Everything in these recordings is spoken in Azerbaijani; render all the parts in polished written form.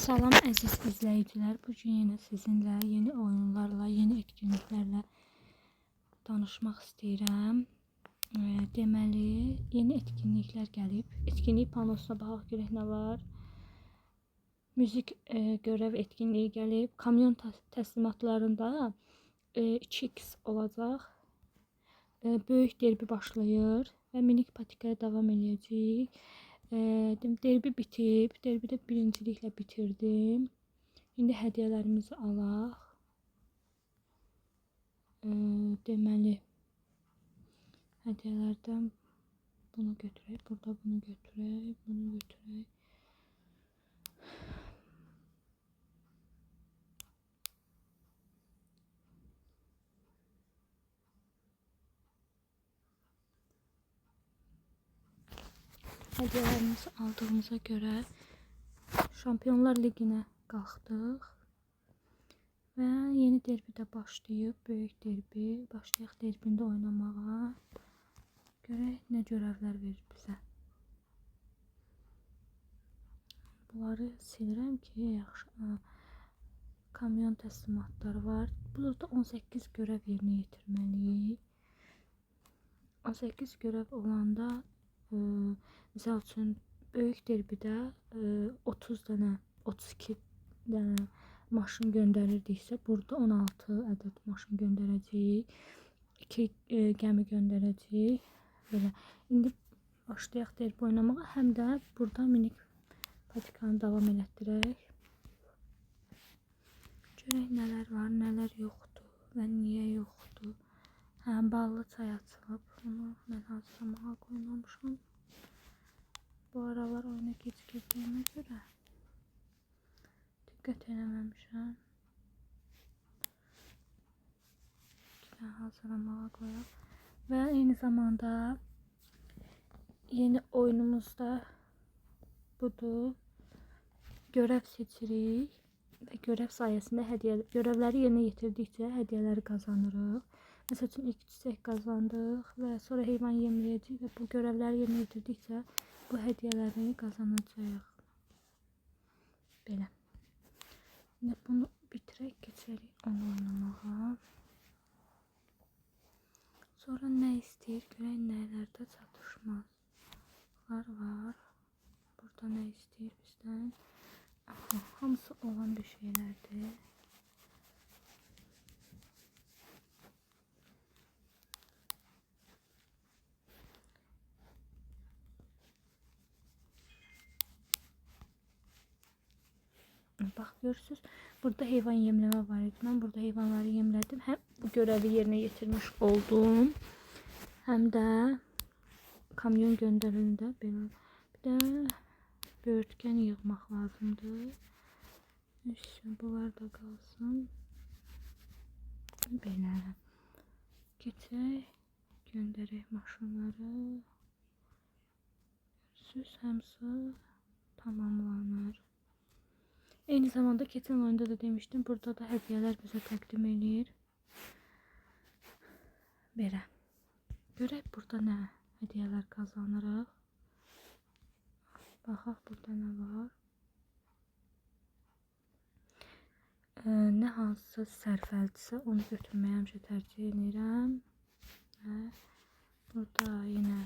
Salam əziz izləyicilər. Bugün yenə sizinlə yeni oyunlarla, yeni etkinliklərlə danışmaq istəyirəm. Deməli, yeni etkinliklər gəlib. Etkinlik panosuna baxaq görək nə var. Müzik görəv etkinliyi gəlib. Kamyon təslimatlarında 2x olacaq. Böyük derbi başlayır və minik patikaya davam edəcəyik. Derbi bitib. Derbidə birinciliklə bitirdim. İndi hədiyyələrimizi alaq. Deməli, hədiyyələrdən bunu götürək. Burada bunu götürək. Bunu götürək. Hədiyyələrimizi aldığımıza görə Şampiyonlar Liginə qalxdıq və yeni derbidə başlayıb, böyük derbi. Başlayaq derbində oynamağa. Görək nə görevlər verir bizə. Bunları silirəm ki, yaxşı. Kamyon təslimatları var. Burada 18 görev yerinə yetirməliyik. 18 görev olanda misal üçün böyük derbidə 30 dənə, 32 dənə maşın göndərirdiksə, burada 16 ədəd maşın göndərəcəyik. 2 gəmi göndərəcəyik. Belə. İndi başlayaq derbi oynamağa. Həm də burada minik patikanı davam elətdirək. Görək nələr var, nələr yoxdur və niyə yoxdur. Ballı çay açılıb. Bunu mən hazırlamağa qoymamışam. Bu aralar oyuna geç girdiyimə görə diqqət eləməmişəm. Hazırlamağa qoyaq. Və eyni zamanda yeni oyunumuzda budur. Görev seçirik və görev sayəsində görevləri yerinə yetirdikcə hədiyyələri qazanırıq. Məsəl üçün ilk çiçək qazandıq və sonra heyvan yemləyəcəyik və bu görevləri yerinə yetirdikcə bu hədiyyələri qazanacağıq. Belə. Şimdi bunu bitirək, keçərik onu oynamağa. Sonra nə istəyir, görək nələrdə çatışmazlar var. Burada nə istəyir bizdən? Hamısı olan bir şeylərdir. Bax, görürsünüz, burada heyvan yemləmə var idi. Mən burada heyvanları yemlədim. Həm bu görevi yerinə yetirmiş oldum. Həm də kamyon göndərildi. Belə. Bir də böyürtkən yığmaq lazımdır. Bunlar da qalsın. Belə. Keçək. Göndərək maşınları. Görürsünüz, hamısı tamamlanır. Eyni zamanda keçən oyunda da demiştim, burada da hədiyyələr bizə təqdim edir. Belə. Görək burada nə hədiyyələr qazanırıq. Baxaq burada nə var. Nə hansısa sərfəldirsə onu götürməyə həmişə tərcih edirəm. Və burada yenə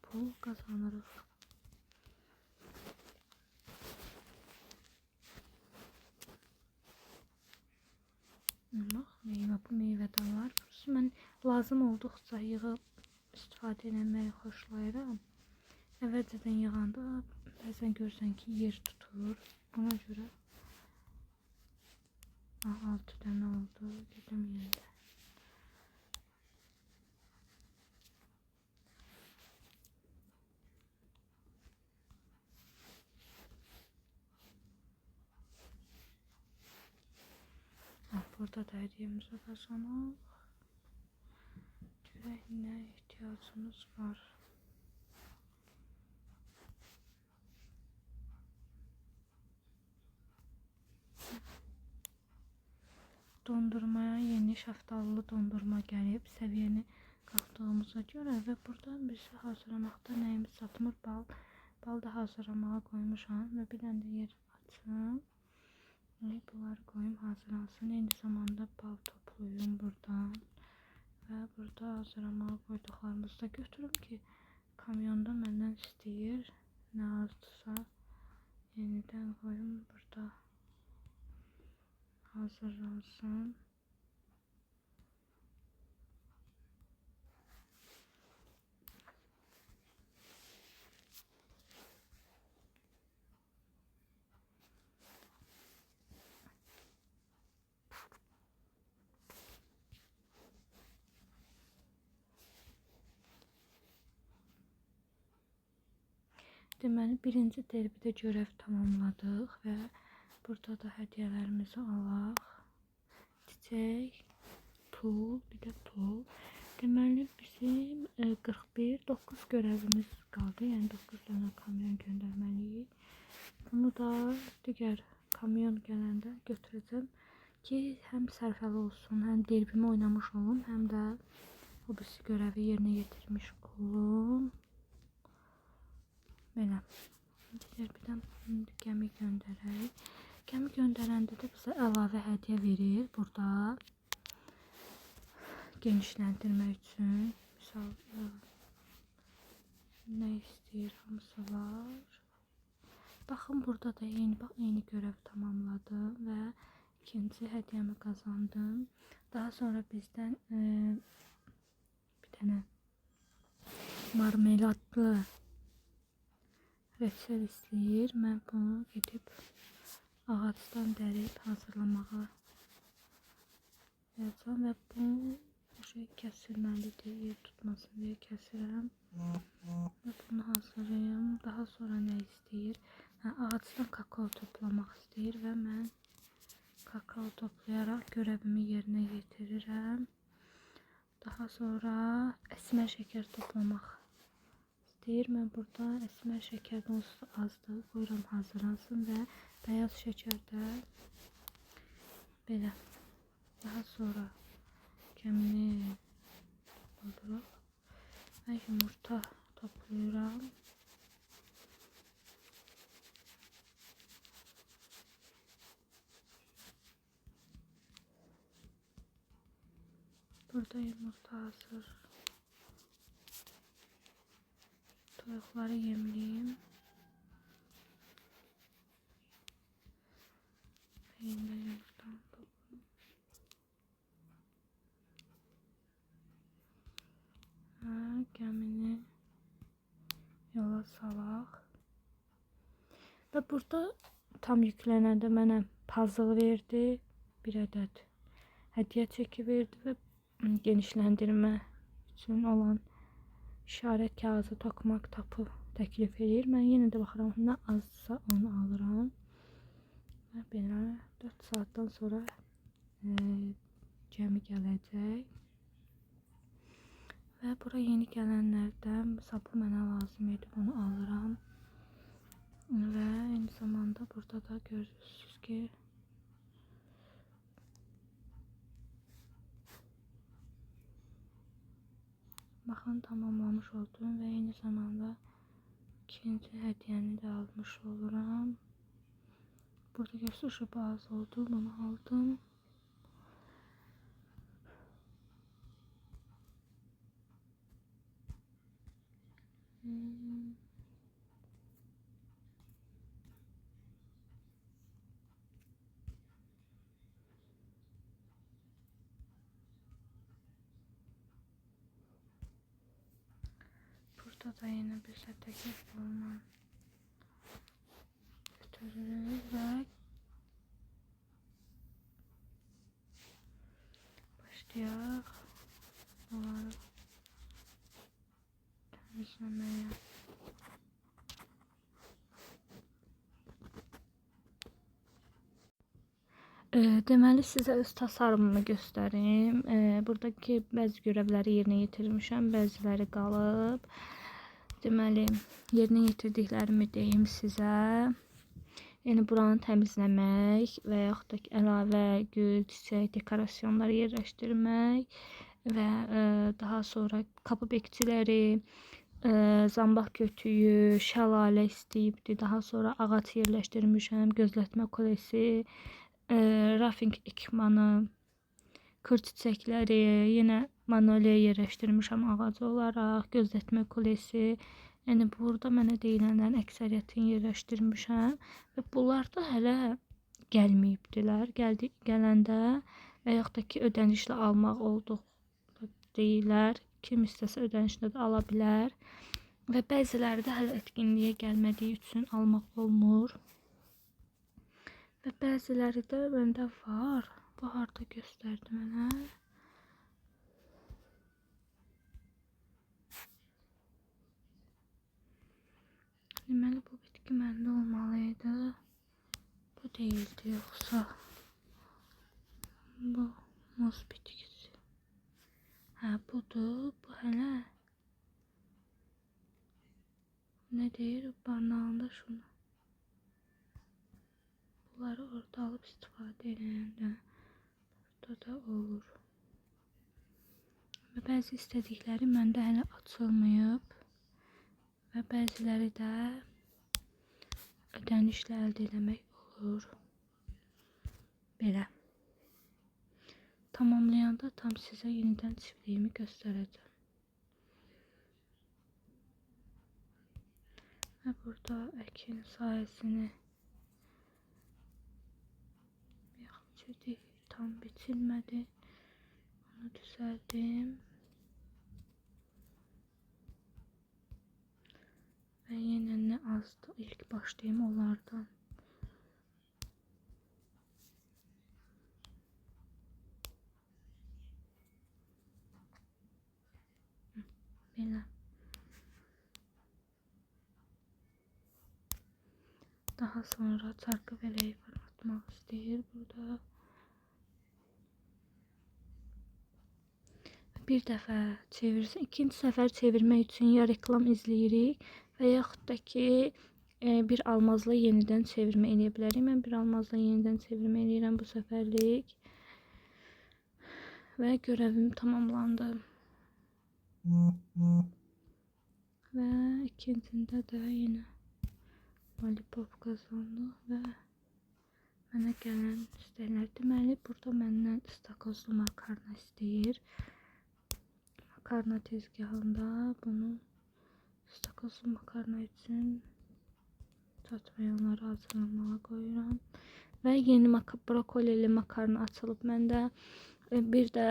pul qazanırıq. Bax, bu meyvə də var. Mən lazım olduqca yığıb istifadə etməyi xoşlayıram. Əvvəlcədən yığanda bəzən görürsən ki, yer tutur. Ona görə 6 dənə oldu. Gedim yerdə. Burada da hediyemizi kazanaq. Görək nə ihtiyacımız var. Dondurmaya yeni şaftallı dondurma gəlib. Səviyyəni qalxdığımıza görə və burada bizi hazırlamaqda nəyimiz çatmır? Bal da hazırlamağa qoymuşam və bir dənə də yer açım. Bunları koyayım hazırlansın. Eyni zamanda bal toplayayım buradan. Ve burada hazırlamağa qoyduqlarımızı da götürüm ki kamyonda məndən istəyir. Nə azdısa yenidən koyayım burada hazırlansın. Deməli birinci derbidə görev tamamladıq və burada da hədiyyələrimizi alaq. Çiçək, pul, bir də pul. Deməli bizim 9 görevimiz qaldı. Yəni 9 dənə kamyon göndərməliyik. Bunu da digər kamyon gələndə götürəcəm ki, həm sərfəli olsun, həm derbimi oynamış olum, həm də o birisi görevi yerinə yetirmiş olum. Belə. Digər birdən gəmi göndərək. Gəmi göndərəndə də bizə əlavə hədiyyə verir burada. Genişləndirmək üçün. Misal nə istəyir, hamısı var. Baxın burada da eyni görev tamamladım və ikinci hədiyyəmi qazandım. Daha sonra bizdən bir dənə marmeladlı reçel istəyir. Mən bunu gedib ağacdan dərib hazırlamağa yapacağım və bu kəsilməlidir. Yer tutmasın deyə kəsirəm. Və bunu hazırlayım. Daha sonra nə istəyir? Ağacdan kakao toplamaq istəyir və mən kakao toplayaraq görevimi yerinə yetirirəm. Daha sonra əsmər şəkər toplamaq istəyir. Mən burada əsmər şəkərdən azdır. Qoyuram hazırlansın və beyaz şəkər də belə. Daha sonra gəmini dolduruq. Mən yumurta toplayıram. Burada yumurta hazır. Toyuqları yemliyim. Yeniden yumurtanı toplayayım. Gəmini yola salaq. Və burada tam yüklənəndə mənə puzzle verdi. Bir ədəd hədiyyə çeki verdi və genişləndirmə üçün olan işarət kağızı, toxumaq tapı təklif edir. Mən yenə də baxıram, nə azsa onu alıram. Və belə 4 saatdan sonra gəmi gələcək. Və bura yeni gələnlərdən sapı mənə lazım idi, bunu alıram. Və eyni zamanda burada da görürsünüz ki baxın tamamlamış oldum və eyni zamanda ikinci hədiyyəni də almış oluram. Burada görürsünüz bazı oldu, bunu aldım. Burada da yine bir təklif olunan götürürük və başlayaq bunları təmizləməyə. Deməli sizə öz tasarımımı göstərim. Buradakı bəzi görevləri yerinə yetirmişəm, bəziləri qalıb. Deməli yerinə yetirdiklərimi deyim sizə. Yəni buranı təmizləmək və yaxud da ki, əlavə gül, çiçək, dekorasyonları yerləşdirmək və daha sonra kapı bekçiləri, zambaq kötüyü, şəlalə istəyibdi. Daha sonra ağac yerləşdirmişəm, gözlətmə kulesi, rafting ekipmanı, kır çiçəkləri, yenə manoliyə yerləşdirmişəm ağac olaraq, gözlətmə kulesi. Yəni burada mənə deyilənlərin əksəriyyətini yerləşdirmişəm və bunlar da hələ gəlməyibdilər. Gələndə və yaxud da ki, ödənişlə almaq olduq deyirlər. Kim istəsə ödənişlə də ala bilər. Və bəziləri də hələ etkinliyə gəlmədiyi üçün almaq olmur. Və bəziləri də məndə var. Bu harda göstərdi mənə. Deməli bu bitki məndə olmalıydı. Bu değildi yoxsa. Bu muz bitkisi. Hə, budur. Bu hələ. Ne deyir? Barnağında şunu. Bunları orada alıp istifadə edəndə burada da olur. Və bəzi istədikləri məndə hələ açılmayıb. Və bəziləri də ödənişlə əldə etmək olur. Belə. Tamamlayanda tam sizə yenidən çiftliğimi göstərəcəm. Ve burada əkin sahəsini tam biçilmədi. Onu düzəldim. Və yenə nə azdı. İlk başlayayım onlardan. Belə. Daha sonra çarkı verəyi atmaq istəyir burada. Bir dəfə çevirsin. İkinci səfər çevirmək üçün ya reklam izləyirik və yaxud da ki bir almazla yenidən çevirmə eləyə bilərik. Mən bir almazla yenidən çevirmə eləyirəm bu səfərlik. Və görevim tamamlandı. Və ikincində də yenə lollipop qazandı və mənə gələn istəklər. Deməli, burada məndən istakozlu makarna istəyir. Makarna tezgahında bunu istakozlu makarna üçün çatmayanları hazırlamağa qoyuram. Və yeni brokolili makarna açılıb məndə. Bir də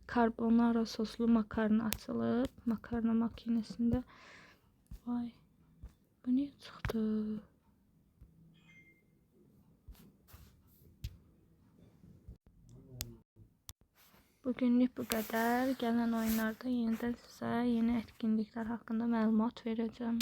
karbonara soslu makarna açılıb makarna makinesində. Vay, bu niyə çıxdı? Bugünlük bu qədər. Gələn oyunlarda yenidən sizə yeni etkinliklər haqqında məlumat verəcəm.